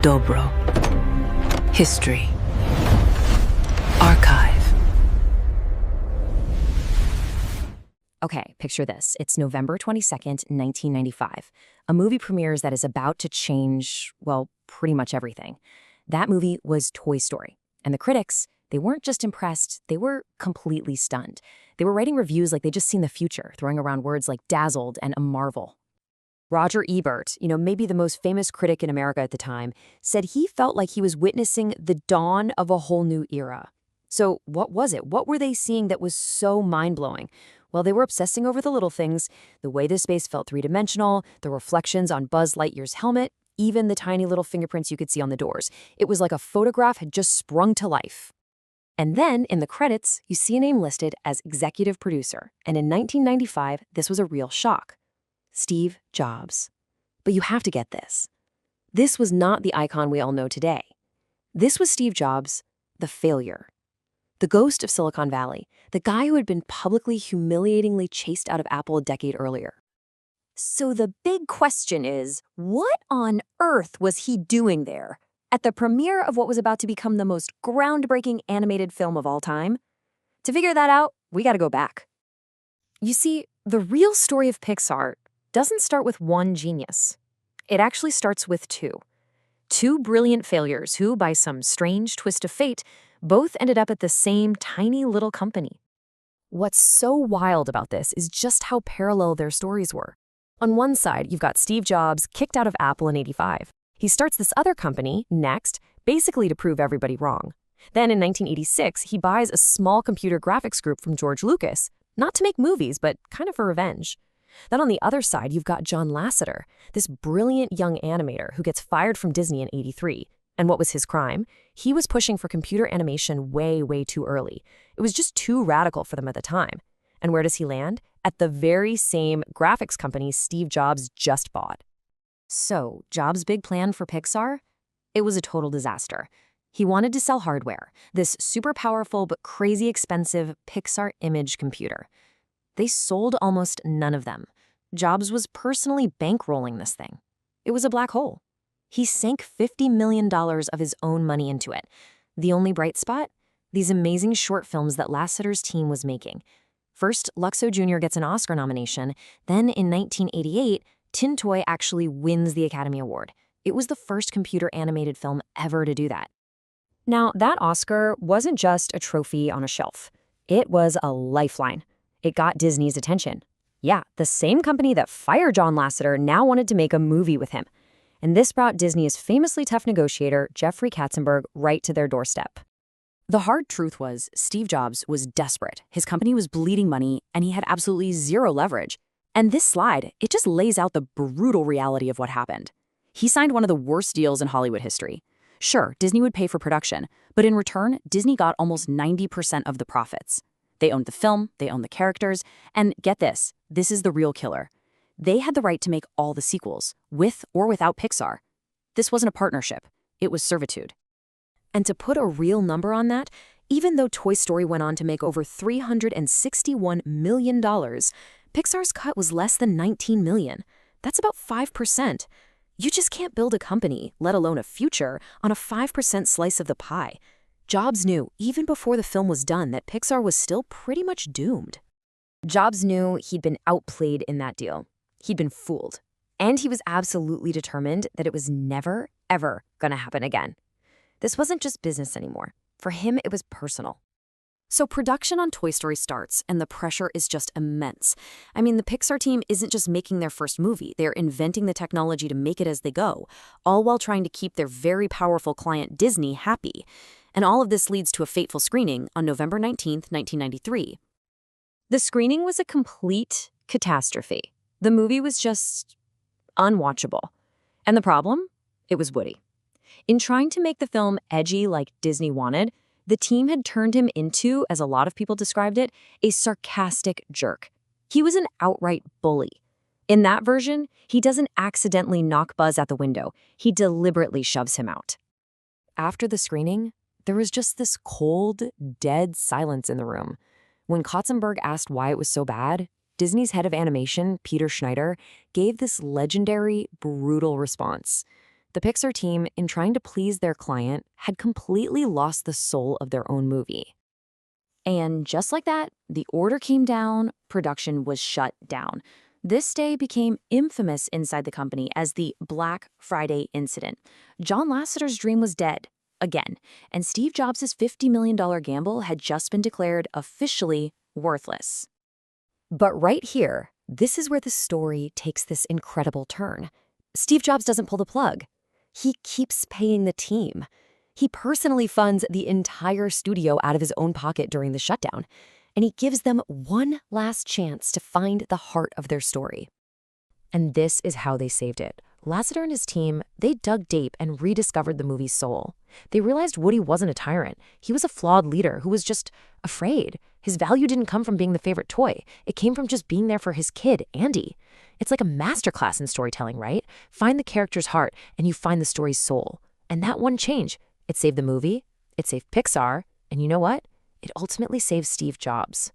Dobro. History. Archive. Okay, picture this. It's November 22nd, 1995. A movie premieres that is about to change, well, pretty much everything. That movie was Toy Story. And the critics, they weren't just impressed, they were completely stunned. They were writing reviews like they'd just seen the future, throwing around words like dazzled and a marvel. Roger Ebert, maybe the most famous critic in America at the time, said he felt like he was witnessing the dawn of a whole new era. So what was it? What were they seeing that was so mind-blowing? Well, they were obsessing over the little things, the way the space felt three-dimensional, the reflections on Buzz Lightyear's helmet, even the tiny little fingerprints you could see on the doors. It was like a photograph had just sprung to life. And then, in the credits, you see a name listed as executive producer. And in 1995, this was a real shock. Steve Jobs. But you have to get this. This was not the icon we all know today. This was Steve Jobs, the failure. The ghost of Silicon Valley, the guy who had been publicly humiliatingly chased out of Apple a decade earlier. So the big question is, what on earth was he doing there at the premiere of what was about to become the most groundbreaking animated film of all time? To figure that out, we gotta go back. You see, the real story of Pixar doesn't start with one genius. It actually starts with two. Two brilliant failures who, by some strange twist of fate, both ended up at the same tiny little company. What's so wild about this is just how parallel their stories were. On one side, you've got Steve Jobs kicked out of Apple in '85. He starts this other company, Next, basically to prove everybody wrong. Then in 1986, he buys a small computer graphics group from George Lucas, not to make movies, but kind of for revenge. Then on the other side, you've got John Lasseter, this brilliant young animator who gets fired from Disney in '83. And what was his crime? He was pushing for computer animation way, way too early. It was just too radical for them at the time. And where does he land? At the very same graphics company Steve Jobs just bought. So, Jobs' big plan for Pixar? It was a total disaster. He wanted to sell hardware, this super powerful but crazy expensive Pixar image computer. They sold almost none of them. Jobs was personally bankrolling this thing. It was a black hole. He sank $50 million of his own money into it. The only bright spot? These amazing short films that Lasseter's team was making. First, Luxo Jr. gets an Oscar nomination. Then, in 1988, Tin Toy actually wins the Academy Award. It was the first computer animated film ever to do that. Now, that Oscar wasn't just a trophy on a shelf. It was a lifeline. It got Disney's attention. Yeah, the same company that fired John Lasseter now wanted to make a movie with him. And this brought Disney's famously tough negotiator, Jeffrey Katzenberg, right to their doorstep. The hard truth was, Steve Jobs was desperate. His company was bleeding money, and he had absolutely zero leverage. And this slide, it just lays out the brutal reality of what happened. He signed one of the worst deals in Hollywood history. Sure, Disney would pay for production, but in return, Disney got almost 90% of the profits. They owned the film, they owned the characters, and get this is the real killer. They had the right to make all the sequels, with or without Pixar. This wasn't a partnership, it was servitude. And to put a real number on that, even though Toy Story went on to make over $361 million, Pixar's cut was less than $19 million. That's about 5%. You just can't build a company, let alone a future, on a 5% slice of the pie. Jobs knew, even before the film was done, that Pixar was still pretty much doomed. Jobs knew he'd been outplayed in that deal. He'd been fooled. And he was absolutely determined that it was never, ever gonna happen again. This wasn't just business anymore. For him, it was personal. So production on Toy Story starts, and the pressure is just immense. I mean, the Pixar team isn't just making their first movie. They're inventing the technology to make it as they go, all while trying to keep their very powerful client Disney happy. And all of this leads to a fateful screening on November 19th, 1993. The screening was a complete catastrophe. The movie was just unwatchable. And the problem? It was Woody. In trying to make the film edgy like Disney wanted, the team had turned him into, as a lot of people described it, a sarcastic jerk. He was an outright bully. In that version, he doesn't accidentally knock Buzz out the window. He deliberately shoves him out. After the screening, there was just this cold, dead silence in the room. When Katzenberg asked why it was so bad, Disney's head of animation, Peter Schneider, gave this legendary, brutal response. The Pixar team, in trying to please their client, had completely lost the soul of their own movie. And just like that, the order came down, production was shut down. This day became infamous inside the company as the Black Friday incident. John Lasseter's dream was dead, again, and Steve Jobs' $50 million gamble had just been declared officially worthless. But right here, this is where the story takes this incredible turn. Steve Jobs doesn't pull the plug. He keeps paying the team. He personally funds the entire studio out of his own pocket during the shutdown, and he gives them one last chance to find the heart of their story. And this is how they saved it. Lasseter and his team, they dug deep and rediscovered the movie's soul. They realized Woody wasn't a tyrant. He was a flawed leader who was just afraid. His value didn't come from being the favorite toy. It came from just being there for his kid, Andy. It's like a masterclass in storytelling, right? Find the character's heart and you find the story's soul. And that one change, it saved the movie, it saved Pixar, and you know what? It ultimately saved Steve Jobs.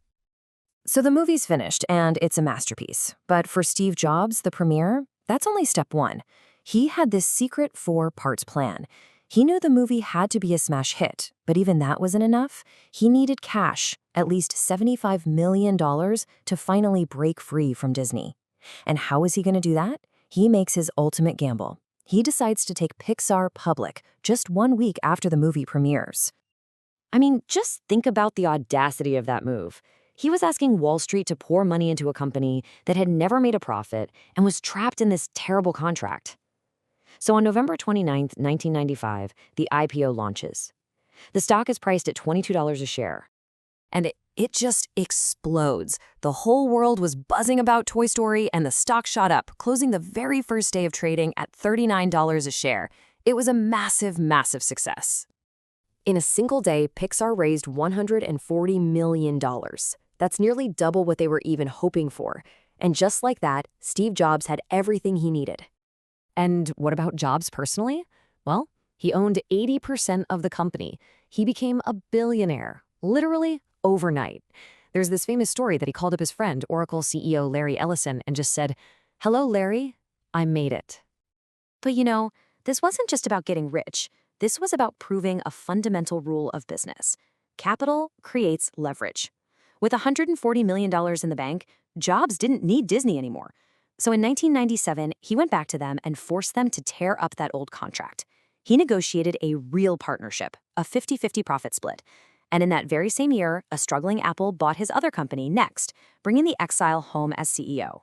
So the movie's finished, and it's a masterpiece. But for Steve Jobs, the premiere, that's only step one. He had this secret 4-part plan. He knew the movie had to be a smash hit, but even that wasn't enough. He needed cash, at least $75 million, to finally break free from Disney. And how is he going to do that? He makes his ultimate gamble. He decides to take Pixar public just 1 week after the movie premieres. I mean, just think about the audacity of that move. He was asking Wall Street to pour money into a company that had never made a profit and was trapped in this terrible contract. So on November 29, 1995, the IPO launches. The stock is priced at $22 a share. And it just explodes. The whole world was buzzing about Toy Story, and the stock shot up, closing the very first day of trading at $39 a share. It was a massive, massive success. In a single day, Pixar raised $140 million. That's nearly double what they were even hoping for. And just like that, Steve Jobs had everything he needed. And what about Jobs personally? Well, he owned 80% of the company. He became a billionaire, literally overnight. There's this famous story that he called up his friend, Oracle CEO Larry Ellison, and just said, "Hello, Larry, I made it." But you know, this wasn't just about getting rich. This was about proving a fundamental rule of business. Capital creates leverage. With $140 million in the bank, Jobs didn't need Disney anymore. So in 1997, he went back to them and forced them to tear up that old contract. He negotiated a real partnership, a 50-50 profit split. And in that very same year, a struggling Apple bought his other company, Next, bringing the exile home as CEO.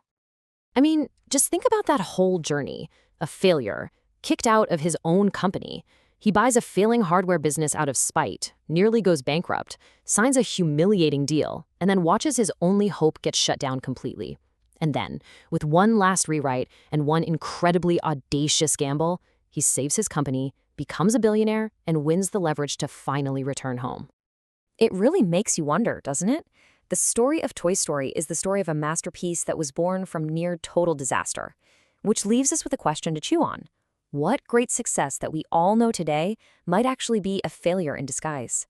I mean, just think about that whole journey. A failure, kicked out of his own company. He buys a failing hardware business out of spite, nearly goes bankrupt, signs a humiliating deal, and then watches his only hope get shut down completely. And then, with one last rewrite and one incredibly audacious gamble, he saves his company, becomes a billionaire, and wins the leverage to finally return home. It really makes you wonder, doesn't it? The story of Toy Story is the story of a masterpiece that was born from near total disaster, which leaves us with a question to chew on. What great success that we all know today might actually be a failure in disguise?